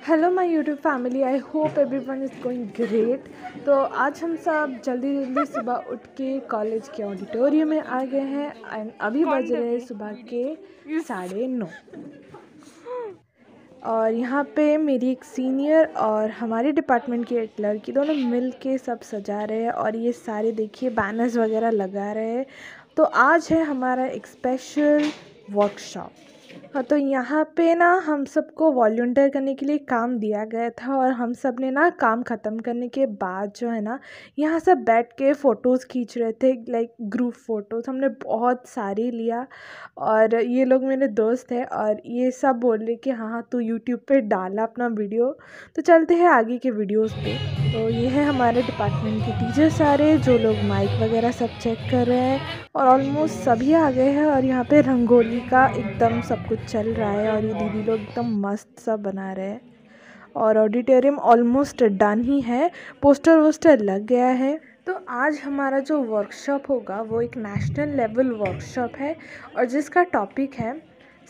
Hello my YouTube family, I hope everyone is going great. तो आज हम सब जल्दी जल्दी सुबह उठ के कॉलेज के ऑडिटोरियम में आ गए हैं एंड अभी बज रहे हैं सुबह के 9:30। और यहाँ पे मेरी एक सीनियर और हमारे डिपार्टमेंट की एक लड़की दोनों मिल के सब सजा रहे हैं और ये सारे देखिए बैनर्स वगैरह लगा रहे हैं। तो आज है हमारा एक स्पेशल वर्कशॉप। हाँ, तो यहाँ पे ना हम सबको वॉल्टियर करने के लिए काम दिया गया था और हम सब ने ना काम ख़त्म करने के बाद जो है ना यहाँ सब बैठ के फ़ोटोज़ खींच रहे थे, लाइक ग्रुप फ़ोटोज़ हमने बहुत सारी लिया। और ये लोग मेरे दोस्त हैं और ये सब बोल रहे कि हाँ हाँ तू यूट्यूब पे डाला अपना वीडियो। तो चलते हैं आगे के वीडियोज़ पे। तो ये है हमारे डिपार्टमेंट के टीचर सारे जो लोग माइक वगैरह सब चेक कर रहे हैं और ऑलमोस्ट सभी आ गए हैं। और यहाँ पे रंगोली का एकदम सब कुछ चल रहा है और ये दीदी लोग एकदम मस्त सब बना रहे हैं और ऑडिटोरियम ऑलमोस्ट डन ही है, पोस्टर वोस्टर लग गया है। तो आज हमारा जो वर्कशॉप होगा वो एक नेशनल लेवल वर्कशॉप है और जिसका टॉपिक है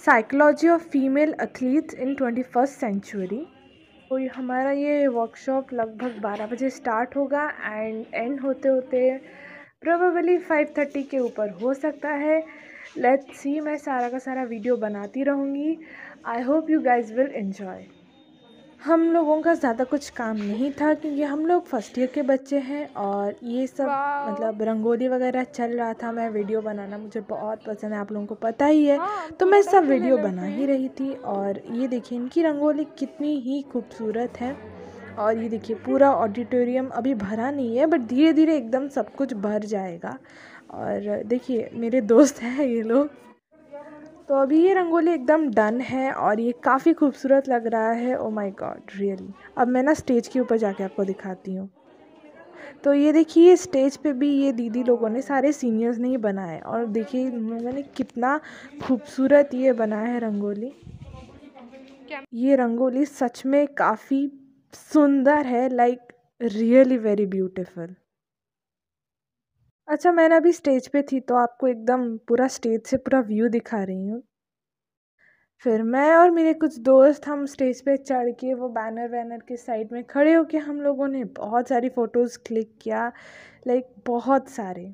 psychology of female athletes in 21st century. तो हमारा ये वर्कशॉप लगभग 12 बजे स्टार्ट होगा एंड एंड होते होते प्रोबेबली 5:30 के ऊपर हो सकता है। लेट्स सी, मैं सारा का सारा वीडियो बनाती रहूँगी। I hope you guys will enjoy. हम लोगों का ज़्यादा कुछ काम नहीं था क्योंकि हम लोग फर्स्ट ईयर के बच्चे हैं और ये सब मतलब रंगोली वगैरह चल रहा था। मैं वीडियो बनाना मुझे बहुत पसंद है, आप लोगों को पता ही है। तो मैं सब वीडियो बना ही रही थी और ये देखिए इनकी रंगोली कितनी ही खूबसूरत है। और ये देखिए पूरा ऑडिटोरियम अभी भरा नहीं है बट धीरे धीरे एकदम सब कुछ भर जाएगा। और देखिए मेरे दोस्त हैं ये लोग। तो अभी ये रंगोली एकदम डन है और ये काफ़ी खूबसूरत लग रहा है। Oh my God really. अब मैं ना स्टेज के ऊपर जाके आपको दिखाती हूँ। तो ये देखिए स्टेज पे भी ये दीदी लोगों ने, सारे सीनियर्स ने ही बनाया और देखिए इन लोगों ने कितना खूबसूरत ये बनाया है रंगोली। ये रंगोली सच में काफ़ी सुंदर है, लाइक रियली वेरी ब्यूटीफुल। अच्छा, मैंने अभी स्टेज पे थी तो आपको एकदम पूरा स्टेज से पूरा व्यू दिखा रही हूँ। फिर मैं और मेरे कुछ दोस्त हम स्टेज पे चढ़ के वो बैनर वैनर के साइड में खड़े होके हम लोगों ने बहुत सारी फ़ोटोज़ क्लिक किया, लाइक बहुत सारे।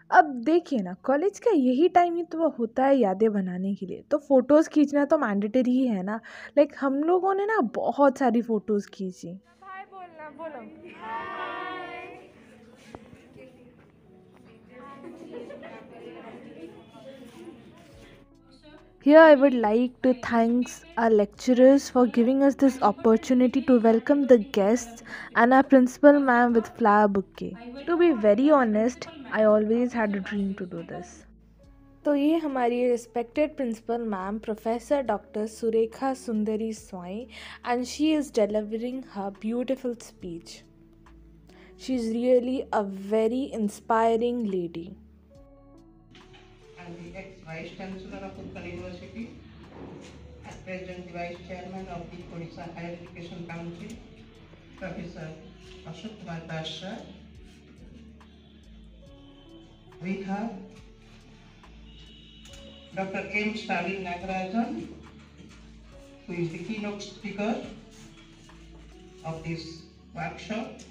अब देखिए ना, कॉलेज का यही टाइम ही तो होता है यादें बनाने के लिए, तो फ़ोटोज़ खींचना तो मैंडेटरी ही है ना। लाइक हम लोगों ने ना बहुत सारी फ़ोटोज़ खींची। हाय बोलना, बोलो। Here I would like to thank our lecturers for giving us this opportunity to welcome the guests and our principal ma'am with flower bouquet. To be very honest, I always had a dream to do this. तो ये हमारी respected principal ma'am professor doctor Surekha Sundari Swain and she is delivering her beautiful speech. She is really a very inspiring lady. And the ex-Vice Chancellor of Utkal University, and present the Vice Chairman of the Odisha Higher Education Council, Professor Ashok Kumar Das sir. We have Dr. M. Stalin Nagarajan, who is the keynote speaker of this workshop.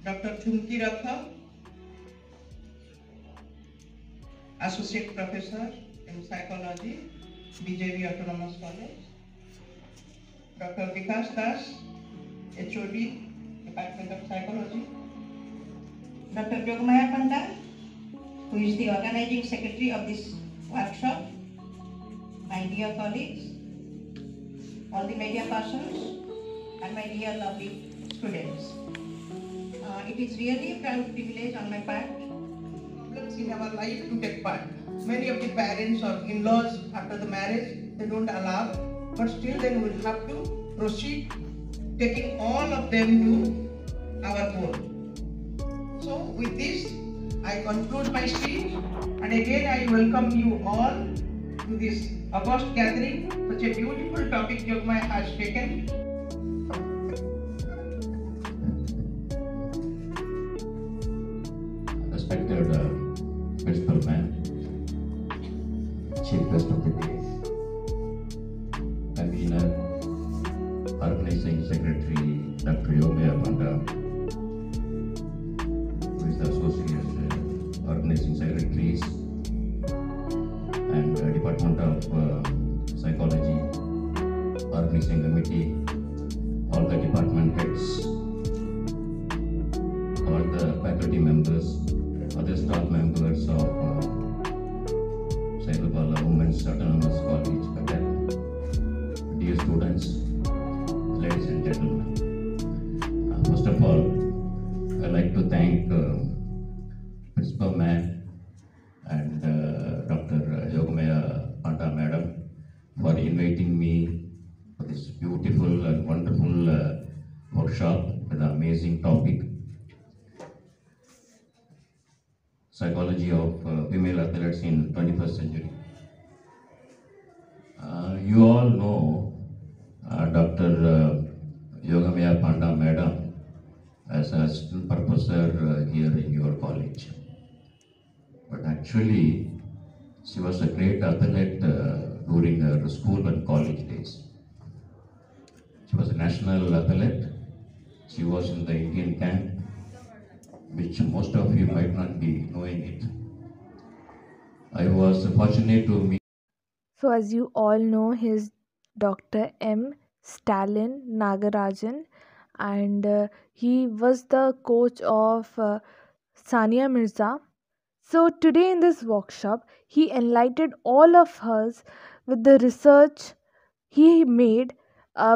Dr. Chumki Ratha, Associate Professor in Psychology, BJB Autonomous College. Dr. Vikas Das, HOD, Department of Psychology. Dr. Jogmaya Panda, who is the Organizing Secretary of this workshop. My dear colleagues, all the media persons, and my dear lovely students. It is really a proud privilege on my part in our life to take part. Many of the parents or in-laws after the marriage, they don't allow, but still then we will have to proceed taking all of them to our home. So with this, I conclude my speech and again I welcome you all to this august gathering. Such a beautiful topic Jogmaya has taken. Respected principal ma'am, chief guest of the day, Department of Psychology, Organizing Committee, all the department heads, all the faculty members, other staff members of Saibabala Women's Autonomous College, Cuttack, dear students, ladies and gentlemen. First of all, I'd like to thank Principal Ma'am and Dr. Yogamaya Panda Madam for inviting me for this beautiful and wonderful workshop with an amazing topic. Psychology of female athletes in 21st century. You all know Dr. Yogamaya Panda Madam as an assistant professor here in your college. But actually, she was a great athlete during her school and college days. She was a national athlete. She was in the Indian camp, which most of you might not be knowing it. I was fortunate to meet. So as you all know, he's Dr. M. Stalin Nagarajan, and he was the coach of Sania Mirza. So today in this workshop, he enlightened all of us with the research he made,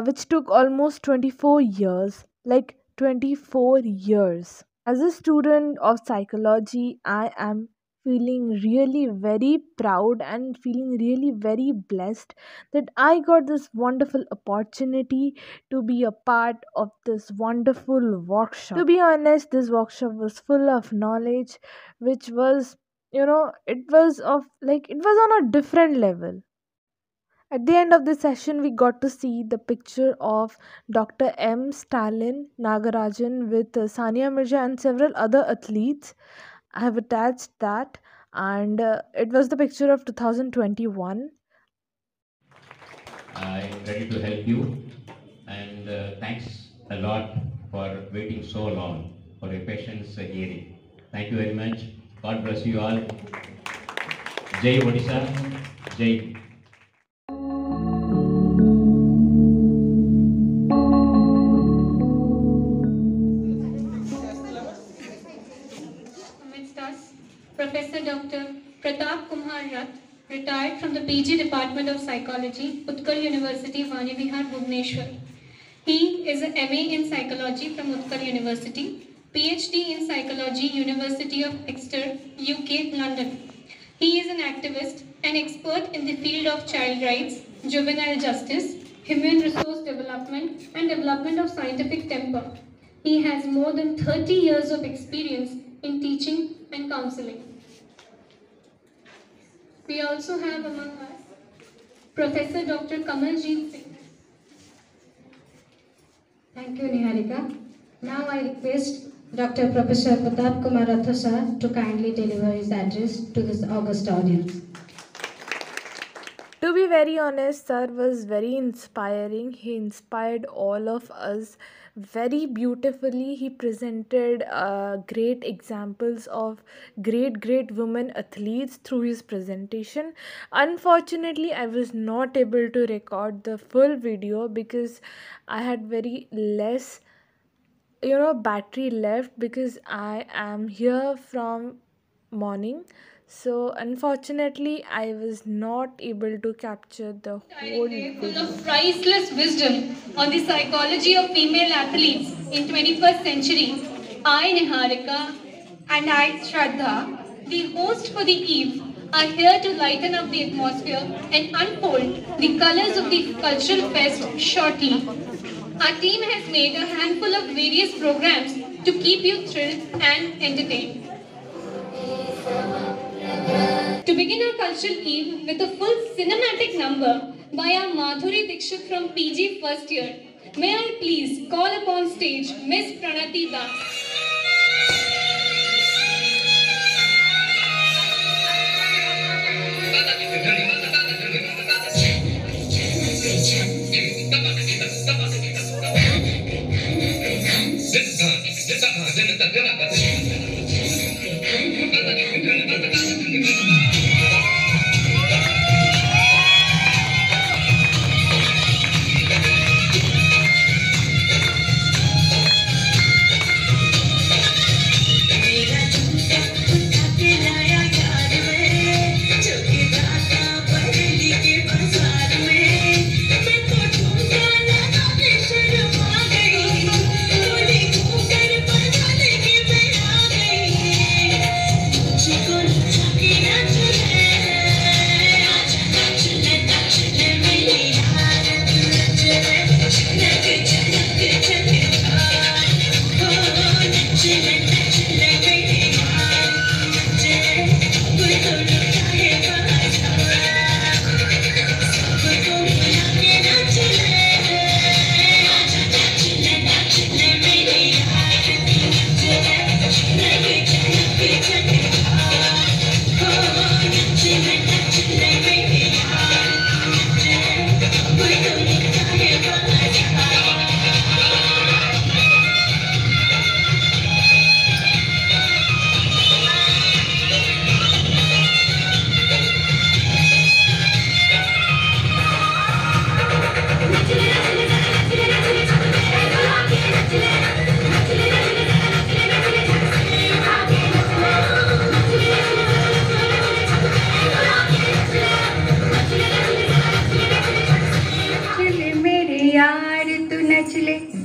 which took almost 24 years, like 24 years. As a student of psychology, I am feeling really very proud and feeling really very blessed that I got this wonderful opportunity to be a part of this wonderful workshop. To be honest, this workshop was full of knowledge, which was, it was on a different level. At the end of the session, we got to see the picture of Dr. M. Stalin Nagarajan with Sania Mirza and several other athletes. I have attached that, and it was the picture of 2021. I'm ready to help you, and thanks a lot for waiting so long for your patience hearing. Thank you very much. God bless you all. Jai Odisha, Jai. Amidst us, Professor Dr. Pratap Kumar Rath, retired from the PG Department of Psychology, Utkal University, Vani Vihar, Bhubaneswar. He is an MA in Psychology from Utkal University, PhD in Psychology, University of Exeter, UK, London. He is an activist and expert in the field of child rights, juvenile justice, human resource development, and development of scientific temper. He has more than 30 years of experience in teaching and counseling. We also have among us Professor Dr. Kamaljeet Singh. Thank you, Niharika. Now I request Dr. Professor Pratap Kumar Rath sir to kindly deliver his address to this august audience. To be very honest, sir was very inspiring. He inspired all of us very beautifully. He presented great examples of great women athletes through his presentation. Unfortunately, I was not able to record the full video because I had very less battery left, because I am here from morning. So unfortunately, I was not able to capture the whole Full video. of priceless wisdom on the psychology of female athletes in 21st century. I, Niharika, and I, Shraddha, the host for the eve, are here to lighten up the atmosphere and unfold the colors of the cultural fest shortly. Our team has made a handful of various programs to keep you thrilled and entertained. To begin our cultural eve with a full cinematic number by our Madhuri Dixit from PG first year, may I please call upon stage Miss Pranati Das.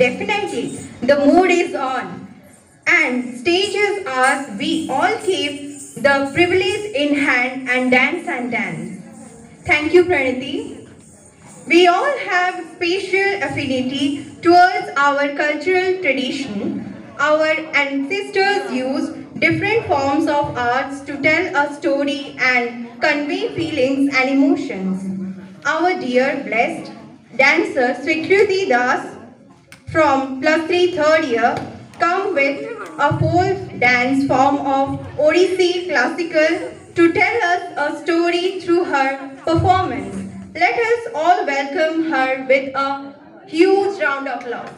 definitely the mood is on. And stage is ours, we all keep the privilege in hand and dance and dance. Thank you, Pranati. We all have special affinity towards our cultural tradition. Our ancestors used different forms of arts to tell a story and convey feelings and emotions. Our dear blessed dancer Swikriti Das from +3 third year come with a folk dance form of Odissi classical to tell us a story through her performance. Let us all welcome her with a huge round of applause.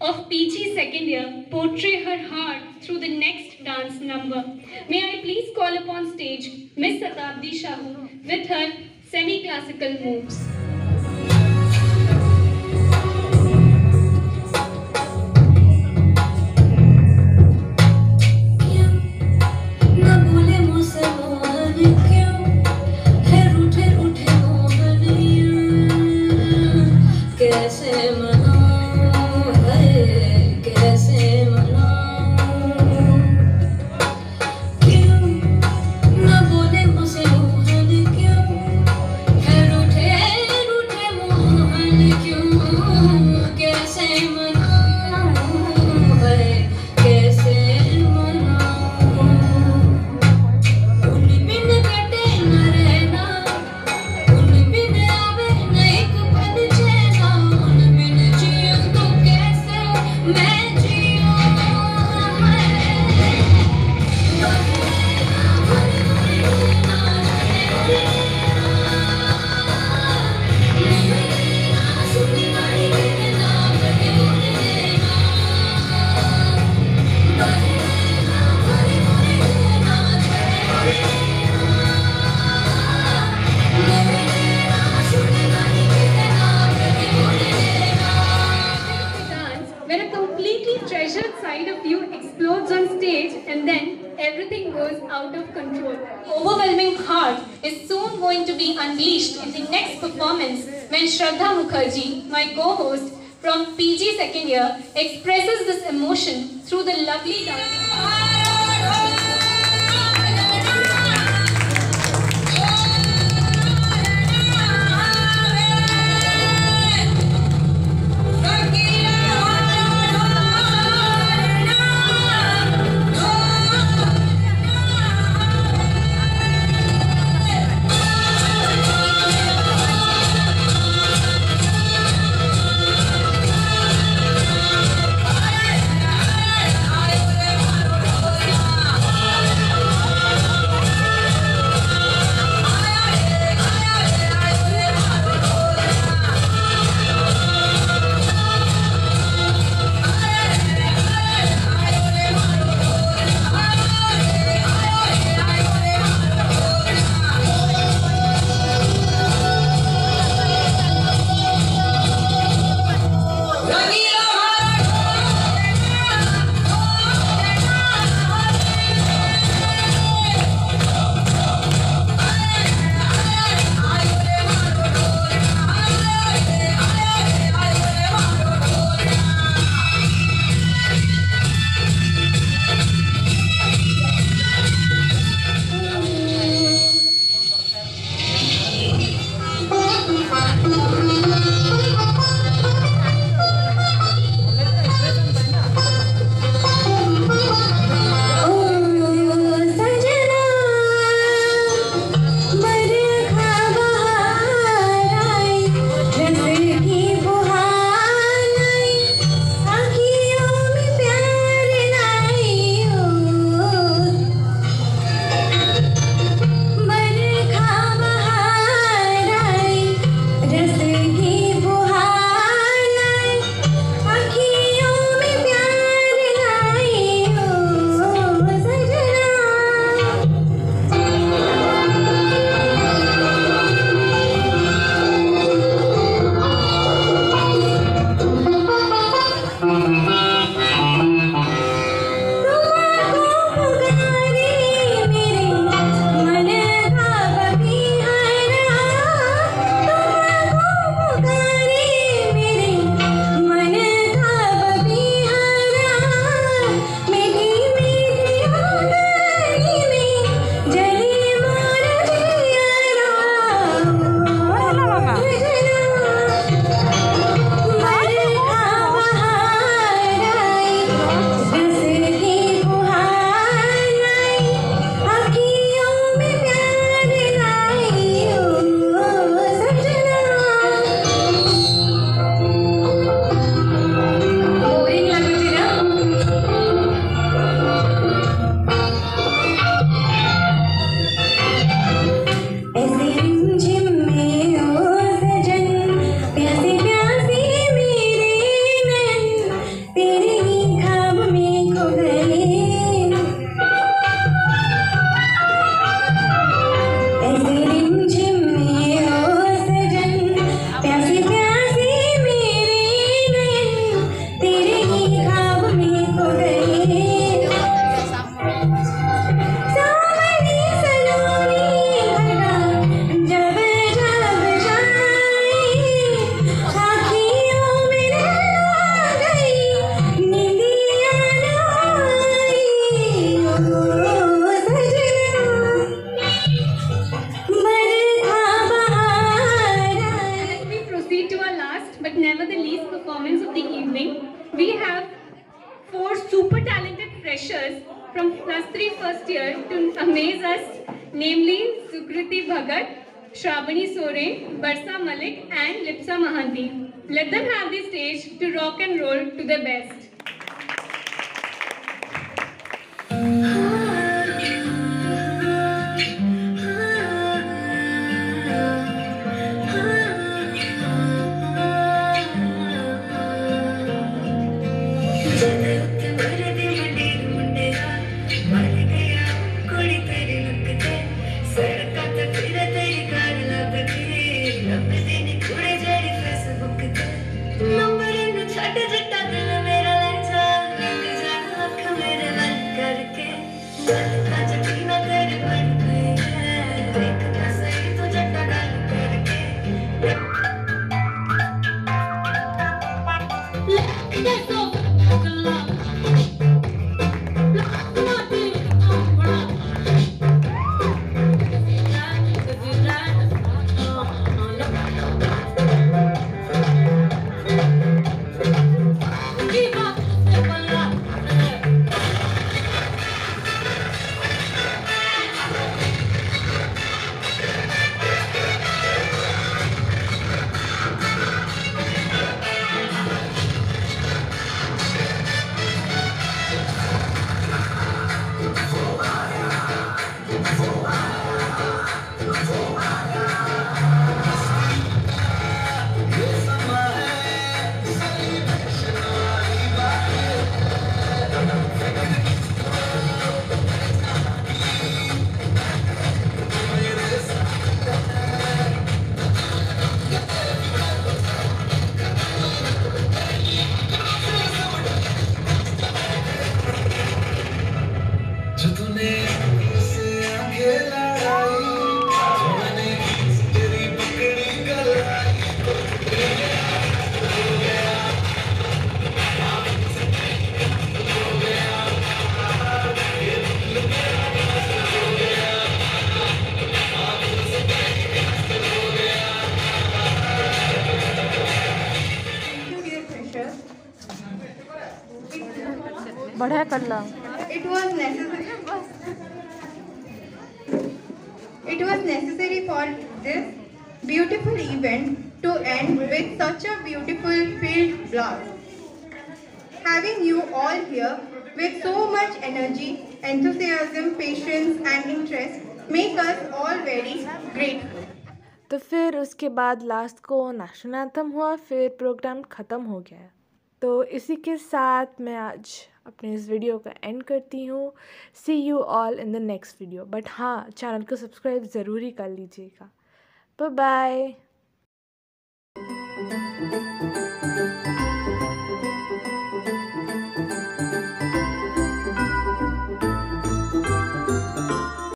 of PG second year portray her heart through the next dance number. May I please call upon stage Miss Satabdi Shahu with her semi-classical moves. Overwhelming heart is soon going to be unleashed in the next performance when Shraddha Mukherjee, my co-host from PG second year, expresses this emotion through the lovely dancing. super talented freshers from +3 first year to amaze us, namely Sukriti Bhagat, Shravani Soren, Barsa Malik and Lipsa Mahanti. Let them have the stage to rock and roll to their best. बढ़िया कर ला। It was necessary for this beautiful event to end with such a beautiful field blast. Having you all here with so much energy, enthusiasm, patience and interest make us all very grateful. तो फिर उसके बाद last को national anthem हुआ, फिर programme ख़त्म हो गया। तो इसी के साथ मैं आज अपने इस वीडियो का एंड करती हूँ। See you all in the next video. But हाँ, चैनल को सब्सक्राइब ज़रूर ही कर लीजिएगा। Bye bye.